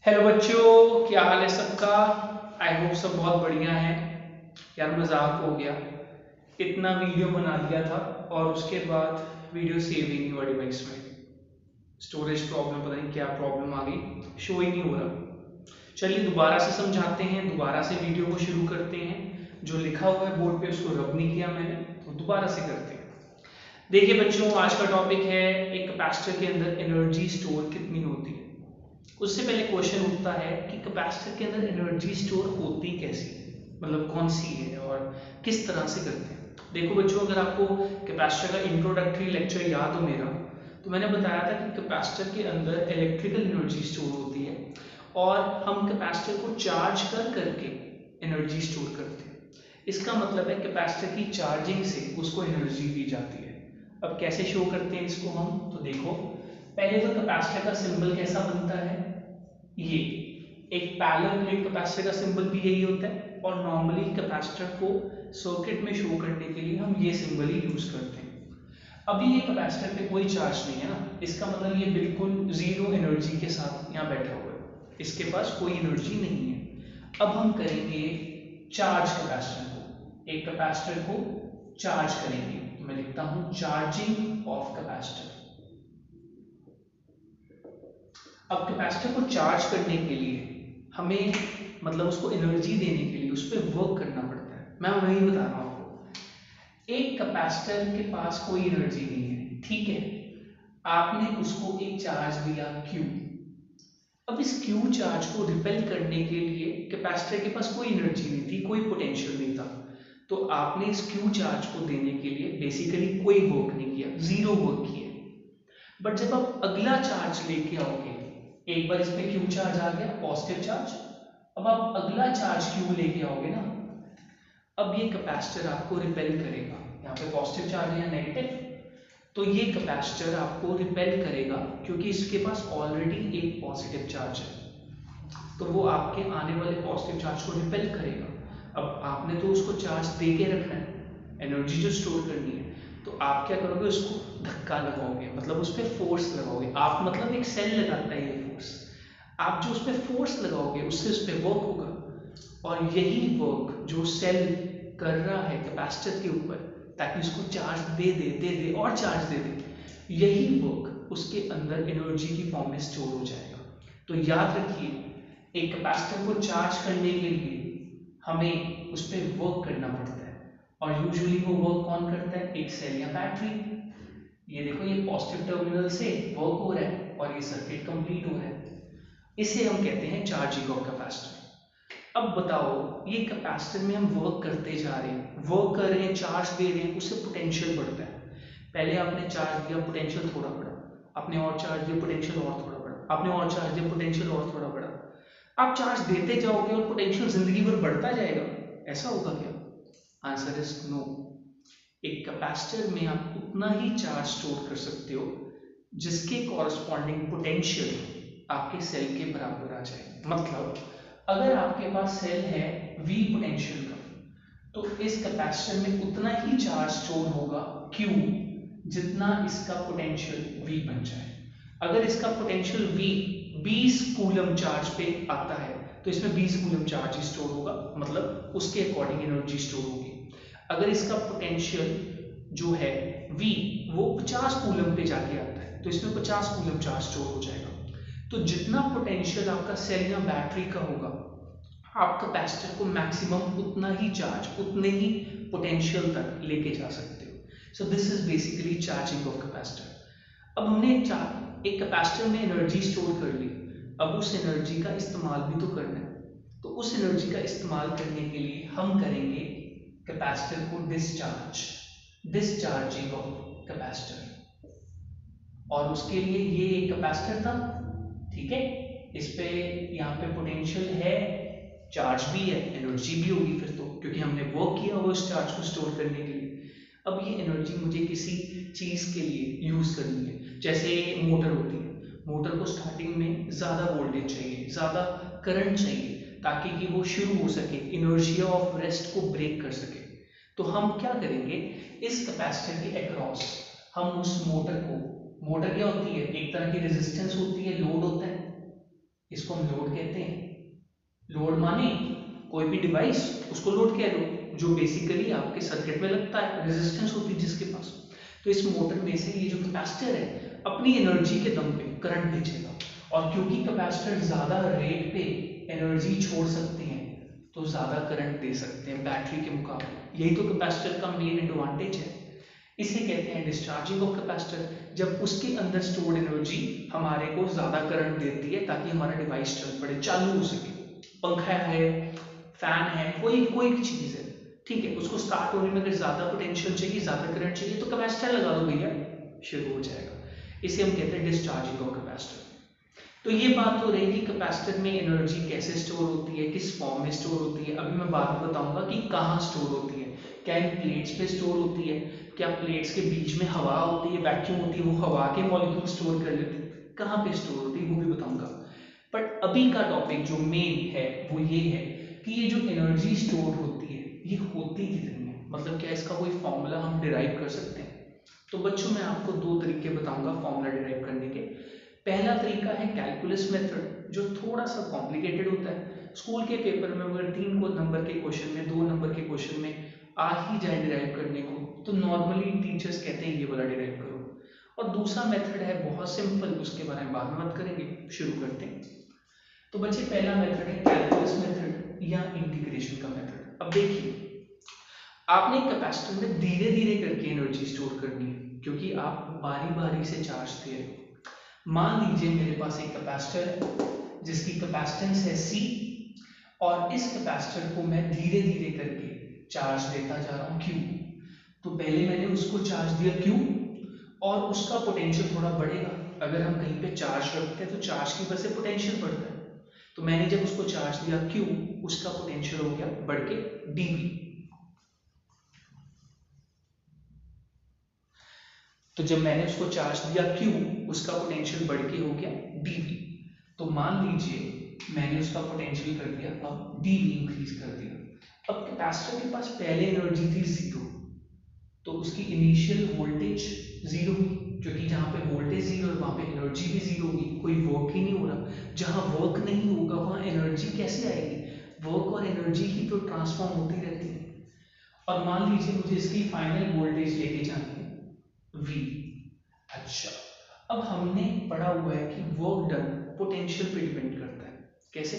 Hello बच्चों, क्या हाल है सबका। आई होप सब बहुत बढ़िया है। यार मजाक हो गया, इतना वीडियो बना दिया था और उसके बाद वीडियो सेव ही नहीं हुआ डिवाइस में। स्टोरेज प्रॉब्लम, पता नहीं क्या प्रॉब्लम आ गई, शो ही नहीं हो रहा। चलिए दोबारा से समझाते हैं, दोबारा से वीडियो को शुरू करते हैं। जो लिखा हुआ है बोर्ड पे उसको रब नहीं किया मैंने, तो दोबारा से करते हैं। देखिए बच्चों, आज का टॉपिक है एक कैपेसिटर के अंदर एनर्जी स्टोर कितनी होती है। उससे पहले क्वेश्चन उठता है कि कैपेसिटर के अंदर एनर्जी स्टोर होती कैसी है, मतलब कौन सी है और किस तरह से करते हैं। देखो बच्चों, अगर आपको कैपेसिटर का इंट्रोडक्टरी लेक्चर याद हो मेरा, तो मैंने बताया था कि कैपेसिटर के अंदर इलेक्ट्रिकल एनर्जी स्टोर होती है और हम कैपेसिटर को चार्ज कर करके एनर्जी स्टोर करते हैं। इसका मतलब है कैपेसिटर की चार्जिंग से उसको एनर्जी दी जाती है। अब कैसे शो करते हैं इसको हम, तो देखो पहले तो कैपेसिटर का सिंबल कैसा बनता है, ये एक पैरेलल प्लेट कैपेसिटर का सिंबल भी यही होता है और नॉर्मली कैपेसिटर को सर्किट में शो करने के लिए हम ये सिंबल ही यूज करते हैं। अभी ये कैपेसिटर पे कोई चार्ज नहीं है ना, इसका मतलब ये बिल्कुल जीरो एनर्जी के साथ यहाँ बैठा हुआ है, इसके पास कोई एनर्जी नहीं है। अब हम करेंगे चार्ज कैपेसिटर को, एक कैपेसिटर को चार्ज करेंगे, तो मैं लिखता हूं चार्जिंग ऑफ कैपेसिटर। अब कैपेसिटर को चार्ज करने के लिए हमें, मतलब उसको एनर्जी देने के लिए उस पर वर्क करना पड़ता है। मैं वही बता रहा हूं आपको। एक कैपेसिटर के पास कोई एनर्जी नहीं है, ठीक है। आपने उसको एक चार्ज दिया Q। अब इस Q चार्ज को रिपेल करने के लिए कैपेसिटर के पास कोई एनर्जी नहीं थी, कोई पोटेंशियल नहीं था, तो आपने इस Q चार्ज को देने के लिए बेसिकली कोई वर्क नहीं किया, जीरो वर्क किया। बट जब आप अगला चार्ज लेके आओगे, एक बार इसमें क्यू चार्ज आ गया, पॉजिटिव चार्ज, अब आप अगला चार्ज क्यू लेके आओगे ना, अब ये कैपेसिटर आपको रिपेल करेगा। यहाँ पे पॉजिटिव चार्ज है या नेगेटिव, तो ये कैपेसिटर आपको रिपेल करेगा क्योंकि इसके पास ऑलरेडी एक पॉजिटिव चार्ज है, तो वो आपके आने वाले पॉजिटिव चार्ज को रिपेल करेगा। अब आपने तो उसको चार्ज दे के रखना है, एनर्जी जो स्टोर करनी है, तो आप क्या करोगे, उसको धक्का लगाओगे, मतलब उस पर फोर्स लगाओगे। आप मतलब एक सेल लगाता है ये फोर्स, आप जो उस पर फोर्स लगाओगे उससे उस पर वर्क होगा, और यही वर्क जो सेल कर रहा है कैपेसिटर के ऊपर ताकि उसको चार्ज दे दे और चार्ज दे दे, यही वर्क उसके अंदर एनर्जी की फॉर्म में स्टोर हो जाएगा। तो याद रखिए, एक कैपेसिटर को चार्ज करने के लिए हमें उस पर वर्क करना पड़ता है, और यूजुअली वो वर्क कौन करता है, एक सेल या बैटरी। ये देखो, ये पॉजिटिव टर्मिनल से वर्क हो रहा है और ये सर्किट कंप्लीट हो रहा है, इसे हम कहते हैं चार्जिंग ऑफ कैपेसिटर। अब बताओ, ये कैपेसिटर में हम वर्क करते जा रहे हैं, वर्क कर रहे हैं, चार्ज दे रहे हैं, उससे पोटेंशियल बढ़ता है। पहले आपने चार्ज दिया, पोटेंशियल थोड़ा बढ़ा, आपने और चार्ज दिया, पोटेंशियल और थोड़ा बढ़ा, आपने और चार्ज दिया, पोटेंशियल और थोड़ा बढ़ा। आप चार्ज देते जाओगे और पोटेंशियल जिंदगी भर बढ़ता जाएगा, ऐसा होगा क्या? Answer is no. एक कैपेसिटर में आप उतना ही चार्ज स्टोर कर सकते हो जिसके कॉरस्पॉन्डिंग पोटेंशियल आपके सेल के बराबर आ जाए। मतलब अगर आपके पास सेल है V पोटेंशियल का, तो इस कैपेसिटर में उतना ही चार्ज स्टोर होगा Q जितना इसका पोटेंशियल V बन जाए। अगर इसका पोटेंशियल V 20 कूलम चार्ज पे आता है, तो इसमें 20 कूलम चार्ज ही स्टोर होगा, मतलब उसके अकॉर्डिंग एनर्जी स्टोर होगी। अगर इसका पोटेंशियल जो है V वो 50 कूलम पे जाके आता है, तो इसमें 50 कूलम चार्ज स्टोर हो जाएगा। तो जितना पोटेंशियल आपका सेल या बैटरी का होगा, आप कैपेसिटर को मैक्सिमम उतना ही चार्ज, उतने ही पोटेंशियल तक लेके जा सकते हो। So this is basically charging of capacitor. अब हमने एक कैपेसिटर में एनर्जी स्टोर कर ली, अब उस एनर्जी का इस्तेमाल भी तो करना है, तो उस एनर्जी का इस्तेमाल करने के लिए हम करेंगे कैपेसिटर को डिस्चार्जिंग ऑफ कैपेसिटर। और उसके लिए ये एक कैपेसिटर था, ठीक है, इस पे यहाँ पे पोटेंशियल है, चार्ज भी है, एनर्जी भी होगी फिर तो, क्योंकि हमने वर्क किया वो इस चार्ज को स्टोर करने के लिए। अब ये एनर्जी मुझे किसी चीज के लिए यूज करनी है, जैसे मोटर होती है, मोटर को स्टार्टिंग में ज्यादा वोल्टेज चाहिए, ज्यादा करंट चाहिए, ताकि कि वो शुरू हो सके, इनर्शिया ऑफ रेस्ट को ब्रेक कर सके। तो हम क्या करेंगे, इस कैपेसिटर के अक्रॉस हम उस मोटर को, मोटर क्या होती है, एक तरह की रेजिस्टेंस होती है, लोड होता है, इसको हम लोड कहते हैं। लोड माने कोई भी डिवाइस, उसको लोड कह दो, जो बेसिकली आपके सर्किट में लगता है, रेजिस्टेंस होती है जिसके पास। तो इस मोटर में से ये जो कैपेसिटर है अपनी एनर्जी के दम पे करंट भेजेगा, और क्योंकि कैपेसिटर ज्यादा रेट पे एनर्जी छोड़ सकते हैं तो ज्यादा करंट दे सकते हैं बैटरी के मुकाबले। यही तो कैपेसिटर का मेन एडवांटेज है। इसे कहते हैं डिस्चार्जिंग ऑफ कैपेसिटर। जब उसके अंदर स्टोर्ड एनर्जी हमारे को ज्यादा करंट देती है ताकि हमारा डिवाइस चल पड़े, चालू हो सके। पंखा है, फैन है, कोई कोई चीज है, ठीक है, उसको स्टार्ट होने में अगर ज्यादा पोटेंशियल चाहिए, ज्यादा करंट चाहिए, तो कैपेसिटर लगा दो भैया, शुरू हो जाएगा। इसे हम कहते हैं डिस्चार्जिंग ऑफ कैपेसिटर। तो ये बात हो रही कि कैपेसिटर में एनर्जी कैसे स्टोर होती है, किस फॉर्म में स्टोर होती है। अभी मैं बाद में बताऊंगा कि कहाँ स्टोर होती है। क्या इन प्लेट्स पे स्टोर होती है, क्या प्लेट्स के बीच में हवा होती है, वैक्यूम होती है, वो हवा के मॉलिक्यूल स्टोर कर लेते हैं, कहाँ पे स्टोर होती है वो भी बताऊंगा। बट अभी का टॉपिक जो मेन है वो ये है कि ये जो एनर्जी स्टोर होती है ये होती कितनी है, मतलब क्या इसका कोई फॉर्मूला हम डिराइव कर सकते हैं। तो बच्चों मैं आपको दो तरीके बताऊंगा फॉर्मूला डिराइव करने के। पहला तरीका है कैलकुलस मेथड, जो थोड़ा सा कॉम्प्लिकेटेड होता है। स्कूल के पेपर में अगर 3 नंबर के क्वेश्चन में, 2 नंबर के क्वेश्चन में आ ही जाए डिराइव करने को, तो नॉर्मली टीचर्स कहते हैं ये वाला डिराइव करो। और दूसरा मेथड है बहुत सिंपल, उसके बारे में बाद में बात करेंगे। शुरू करते हैं। तो बच्चे पहला मेथड है कैलकुलस मेथड या इंटीग्रेशन का मेथड। अब देखिए, आपने कैपेसिटर में धीरे धीरे करके एनर्जी स्टोर करनी है, क्योंकि आप बारी बारी से चार्ज दे रहे हो। मान लीजिए मेरे पास एक कैपेसिटर है जिसकी कैपेसिटेंस है C, और इस कैपेसिटर को मैं धीरे धीरे करके चार्ज देता जा रहा हूँ Q। तो पहले मैंने उसको चार्ज दिया Q, और उसका पोटेंशियल थोड़ा बढ़ेगा। अगर हम कहीं पे चार्ज रखते हैं तो चार्ज की वजह से पोटेंशियल बढ़ता है। तो मैंने जब उसको चार्ज दिया Q, उसका पोटेंशियल हो गया बढ़ के dV। तो जब मैंने उसको चार्ज दिया Q, उसका पोटेंशियल बढ़ के हो गया dV। तो मान लीजिए मैंने उसका पोटेंशियल कर दिया, अब dV इंक्रीज कर दिया। अब कैपेसिटर के पास पहले एनर्जी थी 0, तो उसकी इनिशियल वोल्टेज 0 हुई, क्योंकि जहां पे वोल्टेज 0 है वहां पे एनर्जी भी 0 होगी, कोई वर्क ही नहीं हो रहा। जहां वर्क नहीं होगा वहां एनर्जी कैसे आएगी? वर्क और एनर्जी ही तो ट्रांसफॉर्म होती रहती है। और मान लीजिए मुझे इसकी फाइनल वोल्टेज लेके जानी है V। अच्छा, अब हमने पढ़ा हुआ है कि वर्क डन पोटेंशियल पे डिपेंड करता है। कैसे?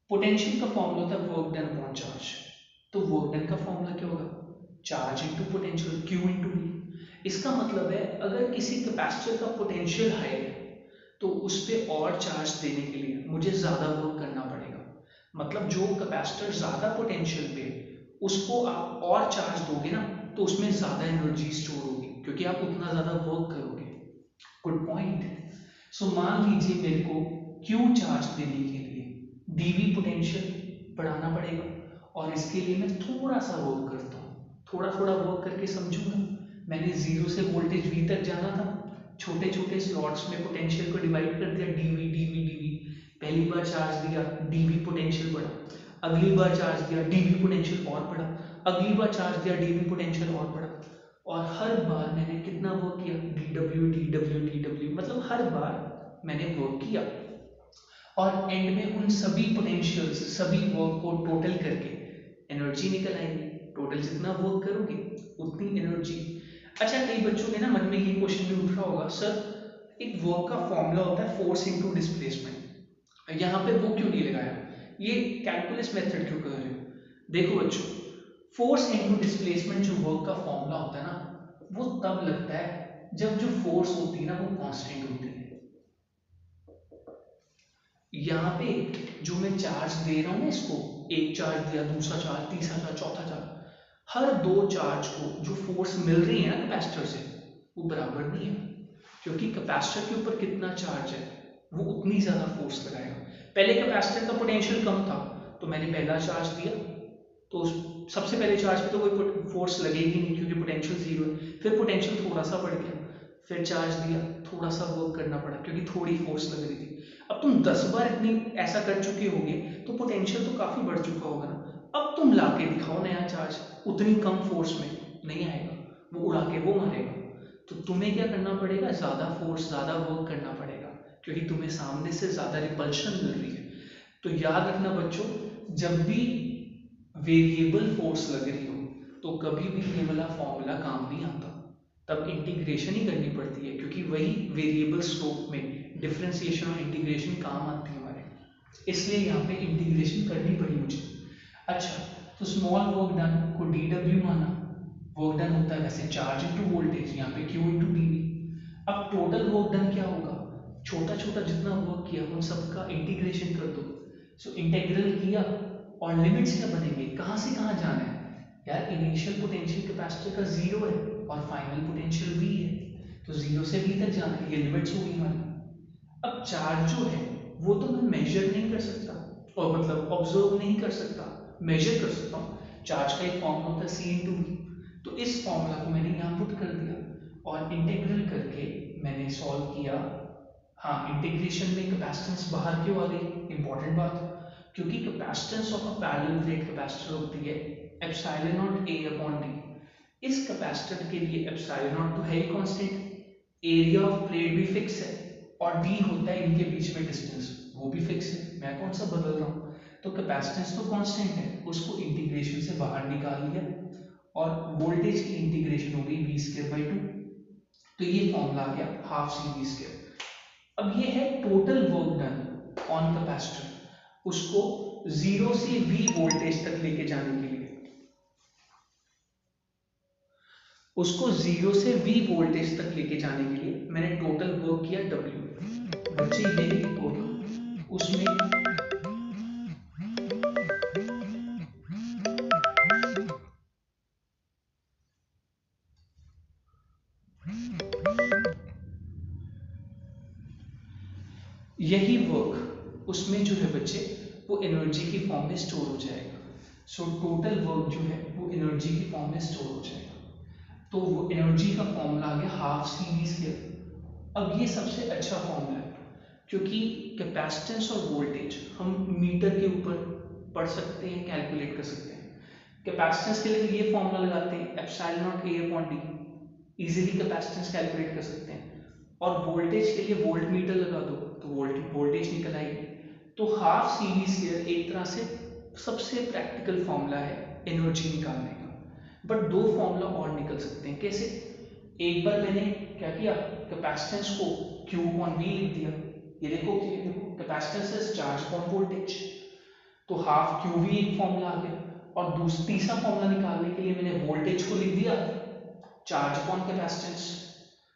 पोटेंशियल का फॉर्मूला होता है वर्क डन अपॉन चार्ज। तो वर्क डन का फॉर्मूला क्या होगा? Charge into potential, Q into V। इसका मतलब है अगर किसी कैपेसिटर का पोटेंशियल हाई है तो उस पर और चार्ज देने के लिए मुझे ज्यादा वर्क करना पड़ेगा। मतलब जो कैपेसिटर ज्यादा पोटेंशियल पे उसको आप और चार्ज दोगे ना, तो उसमें ज्यादा एनर्जी स्टोर होगी, क्योंकि आप उतना ज्यादा वर्क करोगे। Good point. सो मान लीजिए मेरे को Q चार्ज देने के लिए dV पोटेंशियल बढ़ाना पड़ेगा, और इसके लिए मैं थोड़ा सा वर्क करता हूँ। थोड़ा थोड़ा वर्क करके समझूंगा। मैंने 0 से वोल्टेज V तक जाना था, छोटे छोटे स्लॉट्स में पोटेंशियल को डिवाइड कर दिया, dV dV dV। पहली बार चार्ज दिया, dV पोटेंशियल बढ़ा। अगली बार चार्ज दिया, dV पोटेंशियल और बढ़ा। अगली बार चार्ज दिया, dV पोटेंशियल और बढ़ा। और हर बार मैंने कितना वर्क किया? dW dW dW, मतलब हर बार मैंने वर्क किया। और एंड में उन सभी पोटेंशियल्स, सभी वर्क को टोटल करके एनर्जी निकल आएगी। टोटल जितना वर्क करोगे उतनी एनर्जी। अच्छा, कई बच्चों के ना मन में ये क्वेश्चन भी उठ रहा होगा, सर एक वर्क का फॉर्मूला होता है फोर्स इनटू डिस्प्लेसमेंट, यहाँ पे वो क्यों नहीं लगाया? ये कैलकुलस मेथड क्यों कर रहे हो? देखो बच्चों, फोर्स इनटू डिस्प्लेसमेंट जो वर्क का फॉर्मूला होता है ना, वो तब लगता है जब जो फोर्स होती है ना वो कांस्टेंट होती है। यहाँ पे जो मैं चार्ज दे रहा हूँ ना, इसको एक चार्ज दिया, दूसरा चार्ज, तीसरा चार्ज, चौथा चार्ज, हर दो चार्ज को जो फोर्स मिल रही है ना कैपेसिटर से, वो बराबर नहीं है। क्योंकि कैपेसिटर के ऊपर कितना चार्ज है वो उतनी ज्यादा फोर्स लगाएगा। पहले कैपेसिटर का पोटेंशियल कम था, तो मैंने पहला चार्ज दिया, तो सबसे पहले चार्ज पे तो कोई फोर्स लगेगी नहीं क्योंकि पोटेंशियल 0 है। फिर पोटेंशियल थोड़ा सा बढ़ गया, फिर चार्ज दिया, थोड़ा सा वर्क करना पड़ा क्योंकि थोड़ी फोर्स लग रही थी। अब तुम 10 बार इतनी ऐसा कर चुके होगे तो पोटेंशियल तो काफी बढ़ चुका होगा ना। अब तुम लाके दिखाओ नया चार्ज, उतनी कम फोर्स में नहीं आएगा, वो उड़ा के वो मारेगा। तो तुम्हें क्या करना पड़ेगा? ज्यादा फोर्स, ज्यादा वर्क करना पड़ेगा, क्योंकि तुम्हें सामने से ज़्यादा रिपल्शन मिल रही है। तो याद रखना बच्चों, जब भी वेरिएबल फोर्स लग रही हो तो कभी भी ये वाला फॉर्मूला काम नहीं आता, तब इंटीग्रेशन ही करनी पड़ती है, क्योंकि वही वेरिएबल स्लोप में डिफरेंशिएशन और इंटीग्रेशन काम आती है हमारे, इसलिए यहाँ पे इंटीग्रेशन करनी पड़ी मुझे। अच्छा, तो स्मॉल वर्क डन को dw माना, वर्क डन होता है वैसे चार्ज इनटू वोल्टेज, यहाँ पे q इनटू dv। अब टोटल वर्क डन क्या होगा, छोटा छोटा जितना वर्क किया उन सबका इंटीग्रेशन कर दो। सो इंटीग्रल किया और लिमिट्स क्या बनेंगे, कहाँ से कहाँ जाना है यार, इनिशियल पोटेंशियल कैपेसिटर का 0 है और फाइनल पोटेंशियल v है, तो 0 से v तक जाना है, ये लिमिट्स होगी हमारी। अब चार्ज जो है वो तो मैं मेजर नहीं कर सकता, और मतलब ऑब्जर्व नहीं कर सकता, मेजर कर सकता हूँ। चार्ज का एक फॉर्मूला होता है c इंटू वी, तो इस फॉर्मूला को मैंने यहाँ पुट कर दिया और इंटीग्रल करके मैंने सॉल्व किया। हाँ, इंटीग्रेशन में कैपेसिटेंस बाहर क्यों आ गई, इंपॉर्टेंट बात, क्योंकि capacitance of a parallel plate capacitor होती है epsilon not a upon d। इस कैपेसिटर के लिए एप्सिलॉन नॉट तो है ही कांस्टेंट, एरिया ऑफ प्लेट भी फिक्स है, और d होता है इनके बीच में डिस्टेंस, वो भी फिक्स है, मैं कौन सा बदल रहा हूँ। तो कैपेसिटेंस तो कांस्टेंट है, उसको इंटीग्रेशन से बाहर निकाल लिया और वोल्टेज की इंटीग्रेशन हो गई v स्क्वायर बाई 2, तो ये फॉर्मूला आ गया हाफ सी वी स्क्वायर। अब ये है total work done on capacitor, उसको 0 से v वोल्टेज तक लेके जाने के लिए, उसको 0 से v वोल्टेज तक लेके जाने के लिए मैंने टोटल वर्क किया w। बच्चे यही होगा उसमें, यही वर्क उसमें जो है बच्चे वो एनर्जी की फॉर्म में स्टोर हो जाएगा। सो टोटल वर्क जो है वो एनर्जी की फॉर्म में स्टोर हो जाएगा। तो वो एनर्जी का फॉर्मूला आ गया हाफ सी वी स्क्वायर। अब ये सबसे अच्छा फॉर्मूला है, क्योंकि कैपेसिटेंस और वोल्टेज हम मीटर के ऊपर पढ़ सकते हैं, कैलकुलेट कर सकते हैं। कैपेसिटेंस के लिए ये फॉर्मूला लगाते हैं epsilon not a upon d, easily capacitance calculate कर सकते हैं। और वोल्टेज के लिए वोल्ट मीटर लगा दो तो वोल्टेज निकल आएगी। तो हाफ सी वी स्क्वायर एक तरह से सबसे प्रैक्टिकल फॉर्मूला है एनर्जी निकालने का। बट दो फॉर्मूला और निकल सकते हैं, कैसे, एक बार मैंने क्या किया, कैपेसिटेंस को q अपॉन v लिख दिया, ये देखो capacitance is charge upon voltage, तो हाफ क्यू वी एक फॉर्मूला आ गया। और तीसरा फॉर्मूला निकालने के लिए मैंने वोल्टेज को लिख दिया चार्ज अपॉन कैपेसिटेंस,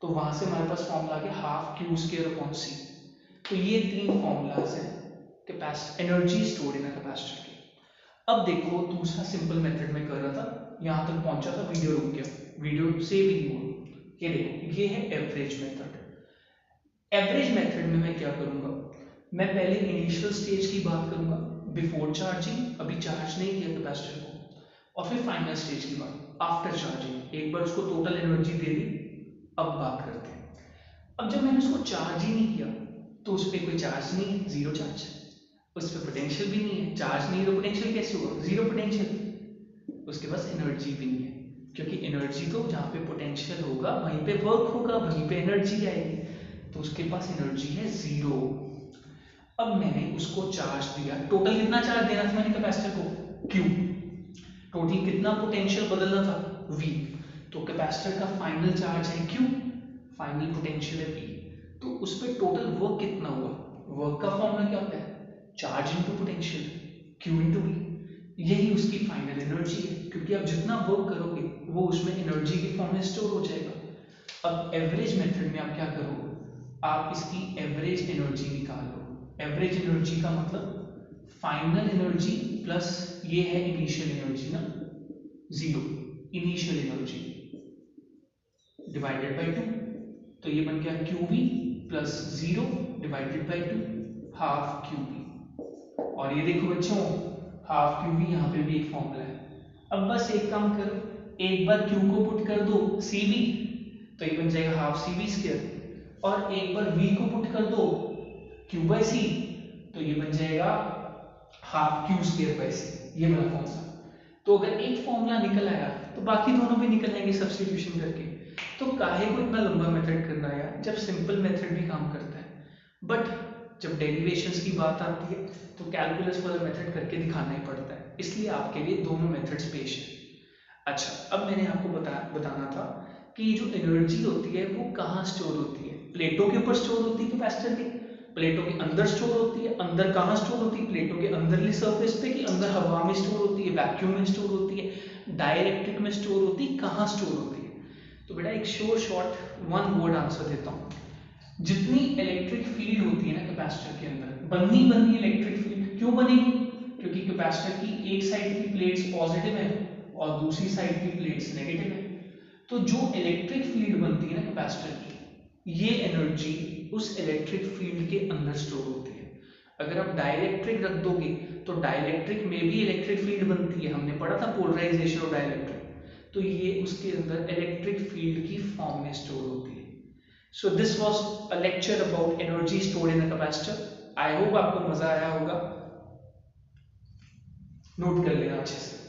तो वहां से हमारे पास फॉर्मूला आ गया हाफ क्यू स्क्वायर अपॉन सी। तो ये तीन फॉर्मूलाज हैं capacitor energy store in capacitor के। अब देखो दूसरा सिंपल मेथड में कर रहा था, यहां तक पहुंचा था, वीडियो रुक गया, वीडियो सेव ही नहीं हुआ। ये देखो ये है एवरेज मेथड। एवरेज मेथड में मैं क्या करूंगा, मैं पहले इनिशियल स्टेज की बात करूंगा, बिफोर चार्जिंग, अभी चार्ज नहीं किया कैपेसिटर को, और फिर फाइनल स्टेज की बात आफ्टर चार्जिंग, एक बार उसको टोटल एनर्जी दे दी। अब बात करते हैं, अब जब मैंने उसको चार्ज ही नहीं किया तो उस पर कोई चार्ज नहीं है, जीरो चार्ज, उस पर पोटेंशियल भी नहीं है, चार्ज नहीं है तो पोटेंशियल कैसे होगा, जीरो पोटेंशियल, उसके पास एनर्जी भी नहीं है, क्योंकि एनर्जी तो जहाँ पे पोटेंशियल होगा वहीं पे वर्क होगा, वहीं पे एनर्जी आएगी, तो उसके पास एनर्जी है जीरो। अब मैंने उसको चार्ज दिया, टोटल कितना चार्ज देना था मैंने कैपेसिटर को, Q, टोटल कितना पोटेंशियल बदलना था, V, तो कैपेसिटर का फाइनल चार्ज है Q, फाइनल पोटेंशियल है V, तो उस पर टोटल वर्क कितना हुआ, वर्क का फॉर्मूला क्या होता है, charge into potential, Q into V, यही उसकी फाइनल एनर्जी है, क्योंकि आप जितना वर्क करोगे वो उसमें एनर्जी के फॉर्म में स्टोर हो जाएगा। अब एवरेज मेथड में आप क्या करो, आप इसकी एवरेज एनर्जी निकाल लो। एवरेज एनर्जी का मतलब फाइनल एनर्जी प्लस ये है इनिशियल एनर्जी ना, zero, initial energy divided by 2, तो ये बन गया QV plus zero divided by 2, half QV। और ये देखो बच्चों हाफ QV, यहाँ पे भी एक फॉर्मूला है। अब बस एक काम करो, एक बार Q को पुट कर दो CV, तो ये बन जाएगा हाफ CV स्क्वायर, और एक बार V को पुट कर दो Q बाई C, तो ये बन जाएगा half Q square by C, ये वाला फॉर्मूला। तो अगर एक फॉर्मूला निकल आया तो बाकी दोनों भी निकल आएंगे सब्स्टिट्यूशन करके। तो काहे को इतना लंबा मेथड करना है, जब सिंपल मेथड भी काम करता है। बट जब डेरिवेशंस की बात आती है तो कैलकुलस वाला मेथड करके दिखाना ही पड़ता है, इसलिए आपके लिए दोनों मेथड्स पेश है। अच्छा, अब मैंने आपको बताना था कि जो एनर्जी होती है वो कहाँ स्टोर होती है। प्लेटों के ऊपर स्टोर होती है कैपेसिटर के, प्लेटों के अंदर स्टोर होती है। अंदर कहाँ स्टोर होती है? प्लेटों के अंदरली सरफेस पे, कि अंदर हवा में स्टोर होती है, वैक्यूम में स्टोर होती है, डाइलेक्ट्रिक में स्टोर होती है, कहाँ स्टोर होती है? तो बेटा एक शॉर्ट वन वर्ड आंसर देता हूँ। जितनी इलेक्ट्रिक फील्ड होती है ना कैपेसिटर के अंदर, बननी इलेक्ट्रिक फील्ड क्यों बनेगी? क्योंकि कैपेसिटर की एक साइड की प्लेट्स पॉजिटिव है और दूसरी साइड की प्लेट्स नेगेटिव है। तो जो इलेक्ट्रिक फील्ड बनती है ना कैपेसिटर की, ये एनर्जी उस इलेक्ट्रिक फील्ड के अंदर स्टोर होती है। अगर आप डाइलेक्ट्रिक रख दोगे तो डाइलेक्ट्रिक में भी इलेक्ट्रिक फील्ड बनती है, हमने पढ़ा था पोलराइजेशन ऑफ डाइलेक्ट्रिक, तो ये उसके अंदर इलेक्ट्रिक फील्ड की फॉर्म में स्टोर होती है। So this was a lecture about energy stored in a capacitor. I hope आपको मजा आया होगा, नोट कर लेना अच्छे से।